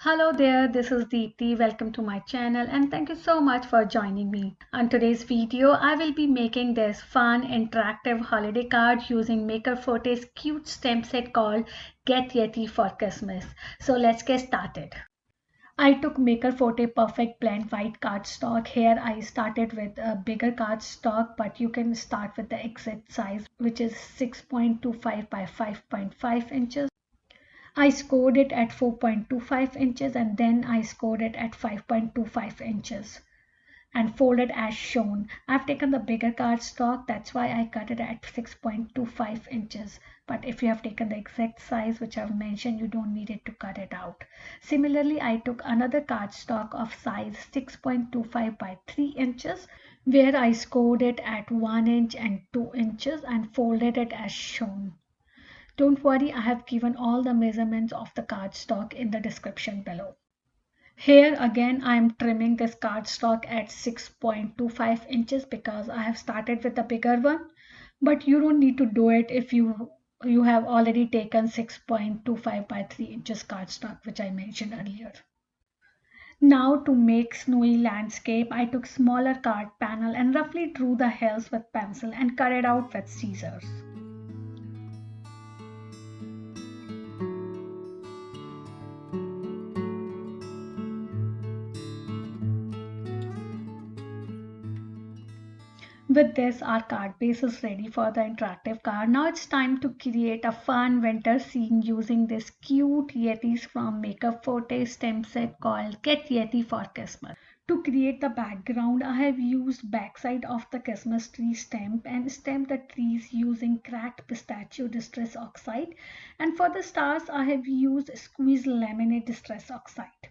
Hello there, this is Deepti. Welcome to my channel and thank you so much for joining me. On today's video, I will be making this fun interactive holiday card using Maker Forte's cute stamp set called Get Yeti for Christmas. So let's get started. I took Maker Forte Perfect Blend white cardstock. Here I started with a bigger cardstock, but you can start with the exact size, which is 6.25 by 5.5 inches. I scored it at 4.25 inches and then I scored it at 5.25 inches and folded as shown. I've taken the bigger cardstock, that's why I cut it at 6.25 inches. But if you have taken the exact size which I've mentioned, you don't need it to cut it out. Similarly, I took another cardstock of size 6.25 by 3 inches where I scored it at 1 inch and 2 inches and folded it as shown. Don't worry, I have given all the measurements of the cardstock in the description below. Here again, I am trimming this cardstock at 6.25 inches because I have started with the bigger one. But you don't need to do it if you have already taken 6.25 by 3 inches cardstock, which I mentioned earlier. Now to make snowy landscape, I took smaller card panel and roughly drew the hills with pencil and cut it out with scissors. With this, our card base is ready for the interactive card. Now it's time to create a fun winter scene using this cute Yetis from Makeup Forte stamp set called Get Yeti for Christmas. To create the background, I have used backside of the Christmas tree stamp and stamped the trees using cracked pistachio distress oxide. And for the stars, I have used squeezed laminate distress oxide.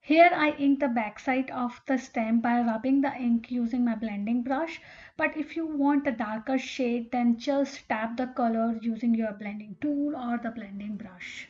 Here I ink the backside of the stamp by rubbing the ink using my blending brush. But if you want a darker shade, then just tap the color using your blending tool or the blending brush.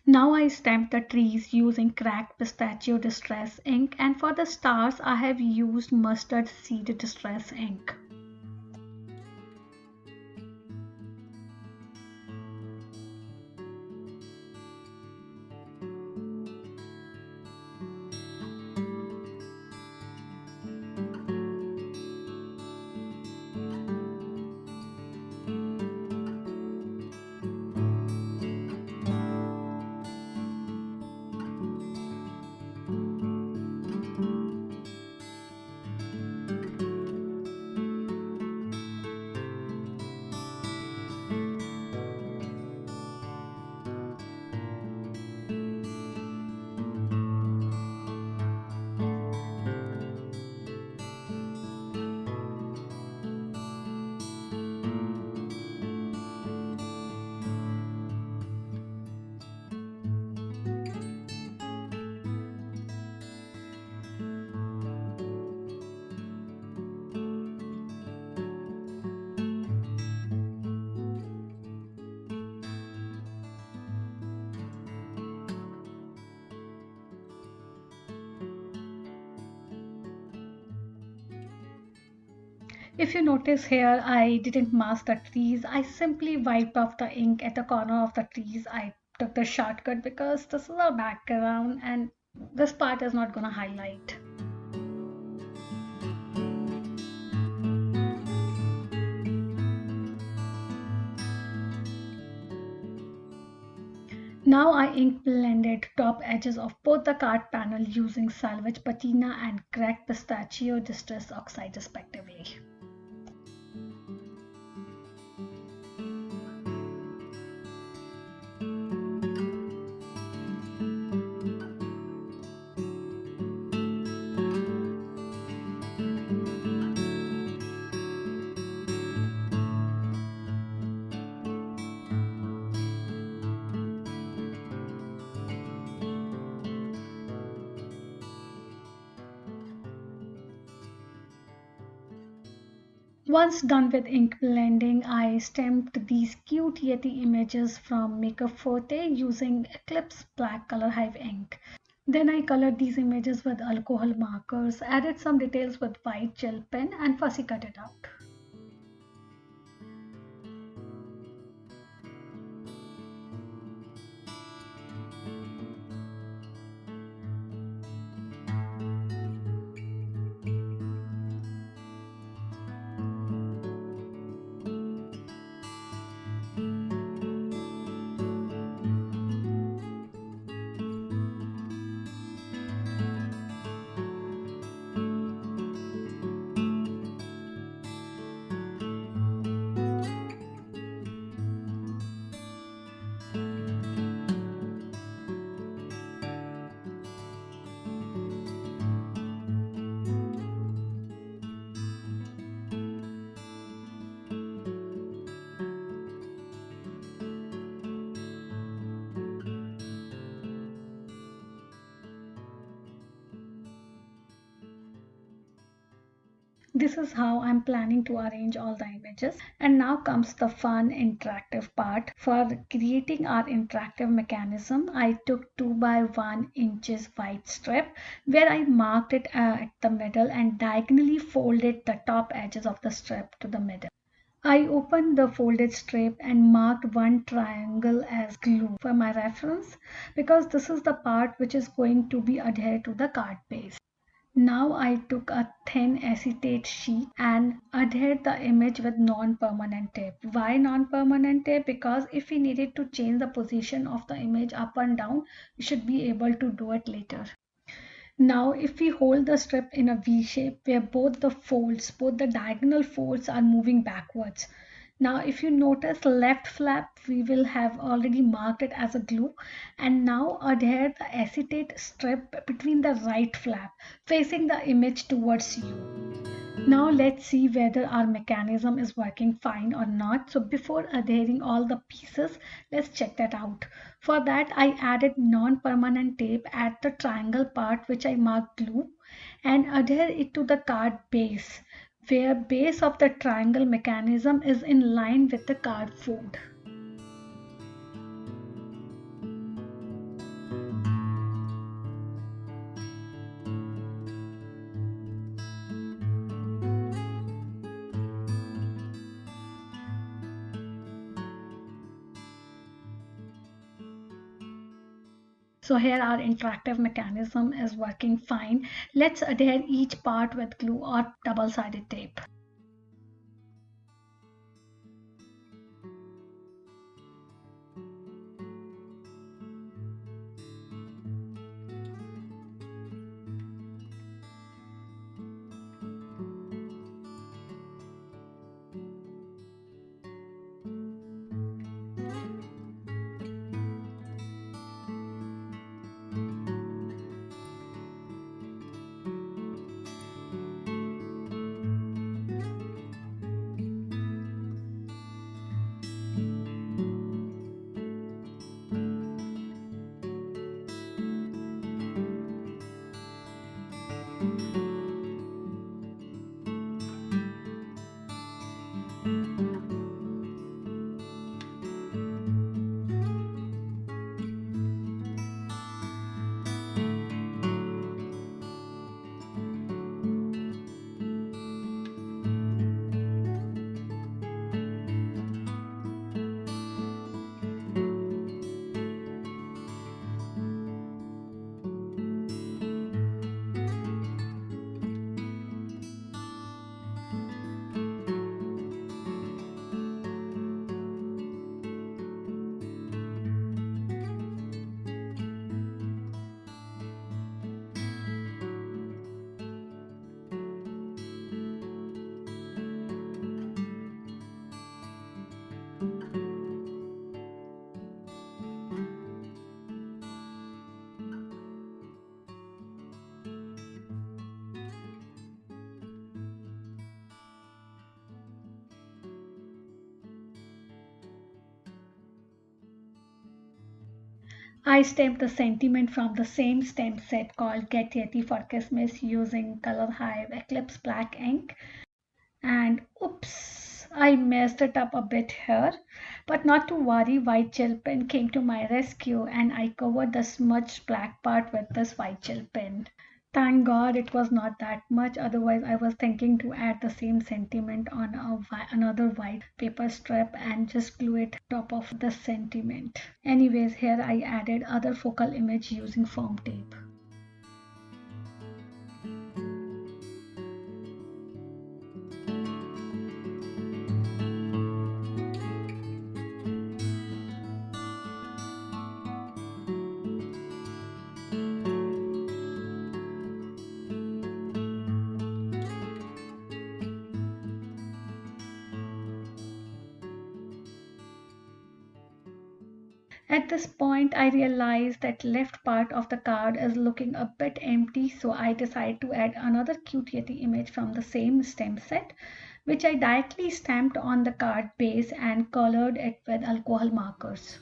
Now I stamped the trees using cracked pistachio distress ink, and for the stars I have used mustard seed distress ink. If you notice here, I didn't mask the trees. I simply wiped off the ink at the corner of the trees. I took the shortcut because this is a background and this part is not gonna highlight. Now I ink blended top edges of both the card panel using Salvaged Patina and cracked Pistachio Distress Oxide respectively. Once done with ink blending, I stamped these cute Yeti images from Maker Forte using Eclipse Black Color Hive ink. Then I colored these images with alcohol markers, added some details with white gel pen and fussy cut it out. This is how I'm planning to arrange all the images. And now comes the fun interactive part. For creating our interactive mechanism, I took 2 by 1 inches white strip where I marked it at the middle and diagonally folded the top edges of the strip to the middle. I opened the folded strip and marked one triangle as glue for my reference because this is the part which is going to be adhered to the card base. Now I took a thin acetate sheet and adhered the image with non-permanent tape. Why non-permanent tape? Because if we needed to change the position of the image up and down, we should be able to do it later. Now if we hold the strip in a V shape where both the diagonal folds are moving backwards. Now if you notice left flap, we will have already marked it as a glue, and now adhere the acetate strip between the right flap facing the image towards you. Now let's see whether our mechanism is working fine or not. So before adhering all the pieces, let's check that out. For that I added non-permanent tape at the triangle part which I marked glue and adhere it to the card base, where base of the triangle mechanism is in line with the card fold. So here our interactive mechanism is working fine. Let's adhere each part with glue or double-sided tape. I stamped the sentiment from the same stamp set called Get Yeti for Christmas using Color Hive Eclipse Black ink. And oops, I messed it up a bit here. But not to worry, white gel pen came to my rescue and I covered the smudged black part with this white gel pen. Thank God it was not that much, otherwise I was thinking to add the same sentiment on another white paper strip and just glue it top of the sentiment. Anyways, here I added other focal image using foam tape. At this point, I realized that left part of the card is looking a bit empty, so I decided to add another cute Yeti image from the same stamp set, which I directly stamped on the card base and colored it with alcohol markers.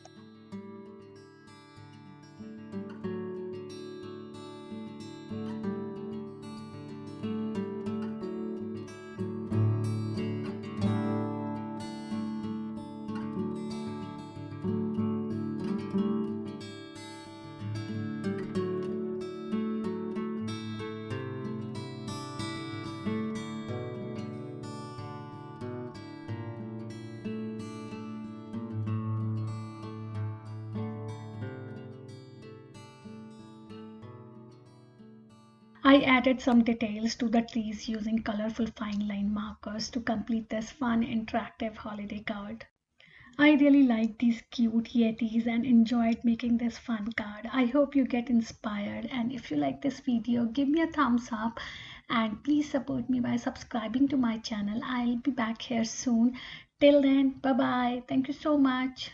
I added some details to the trees using colorful fine line markers to complete this fun interactive holiday card. I really like these cute Yetis and enjoyed making this fun card. I hope you get inspired, and if you like this video, give me a thumbs up and please support me by subscribing to my channel. I'll be back here soon. Till then, bye bye. Thank you so much.